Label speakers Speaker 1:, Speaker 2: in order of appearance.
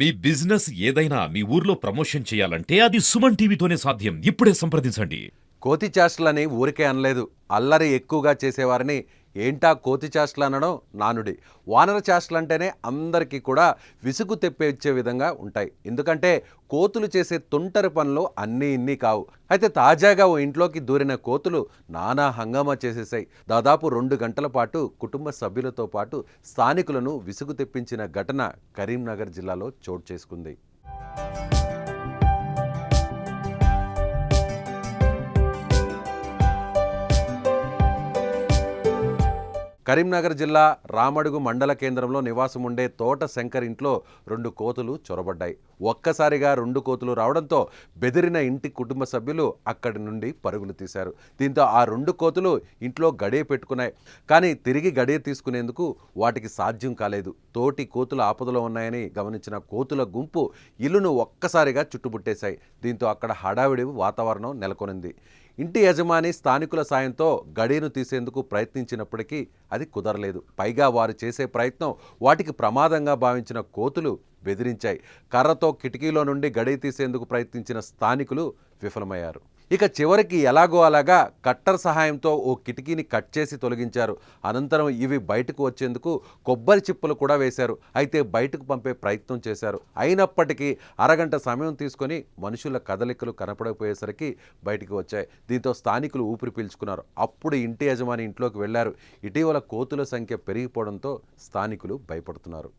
Speaker 1: మీ business ఏదైనా మీ ఊర్లో promotion చేయాలంటే అది సుమన్ టీవీతోనే సాధ్యం. ఇప్పుడే సంప్రదించండి.
Speaker 2: కోతి చేష్టలని ఊరికే అనలేదు. అల్లరి ఎక్కువగా చేసేవారిని ఏంటా కోతి చేష్టలు అనడం నానుడి. వానర చేష్టలంటేనే అందరికీ కూడా విసుగు తెప్పించే విధంగా ఉంటాయి. ఎందుకంటే కోతులు చేసే తుంటరి పనులు అన్నీ ఇన్ని కావు. అయితే తాజాగా ఓ ఇంట్లోకి దూరిన కోతులు నానా హంగామా చేసేసాయి. దాదాపు 2 గంటల పాటు కుటుంబ సభ్యులతో పాటు స్థానికులను విసుగు తెప్పించిన ఘటన కరీంనగర్ జిల్లాలో చోటు చేసుకుంది. కరీంనగర్ జిల్లా రామడుగు మండల కేంద్రంలో నివాసం ఉండే తోట శంకర్ ఇంట్లో 2 కోతులు చొరబడ్డాయి. ఒక్కసారిగా 2 కోతులు రావడంతో బెదిరిన ఇంటి కుటుంబ సభ్యులు అక్కడి నుండి పరుగులు తీశారు. దీంతో ఆ 2 కోతులు ఇంట్లో గడియ పెట్టుకున్నాయి. కానీ తిరిగి గడియ తీసుకునేందుకు వాటికి సాధ్యం కాలేదు. తోటి కోతులు ఆపదలో ఉన్నాయని గమనించిన కోతుల గుంపు ఇల్లును ఒక్కసారిగా చుట్టుముట్టేశాయి. దీంతో అక్కడ హడావిడి వాతావరణం నెలకొనింది. ఇంటి యజమాని స్థానికుల సాయంతో గడియను తీసేందుకు ప్రయత్నించినప్పటికీ అది కుదరలేదు. పైగా వారు చేసే ప్రయత్నం వాటికి ప్రమాదంగా భావించిన కోతులు బెదిరించాయి. కర్రతో కిటికీలో నుండి గడియ తీసేందుకు ప్రయత్నించిన స్థానికులు విఫలమయ్యారు. ఇక చివరికి ఎలాగో అలాగా కట్టర్ సహాయంతో ఓ కిటికీని కట్ చేసి తొలగించారు. అనంతరం ఇవి బయటకు వచ్చేందుకు కొబ్బరి చిప్పలు కూడా వేశారు. అయితే బయటకు పంపే ప్రయత్నం చేశారు. అయినప్పటికీ అరగంట సమయం తీసుకొని మనుషుల కదలికలు కనపడకపోయేసరికి బయటికి వచ్చాయి. దీంతో స్థానికులు ఊపిరి పీల్చుకున్నారు. అప్పుడు ఇంటి యజమాని ఇంట్లోకి వెళ్లారు. ఇటీవల కోతుల సంఖ్య పెరిగిపోవడంతో స్థానికులు భయపడుతున్నారు.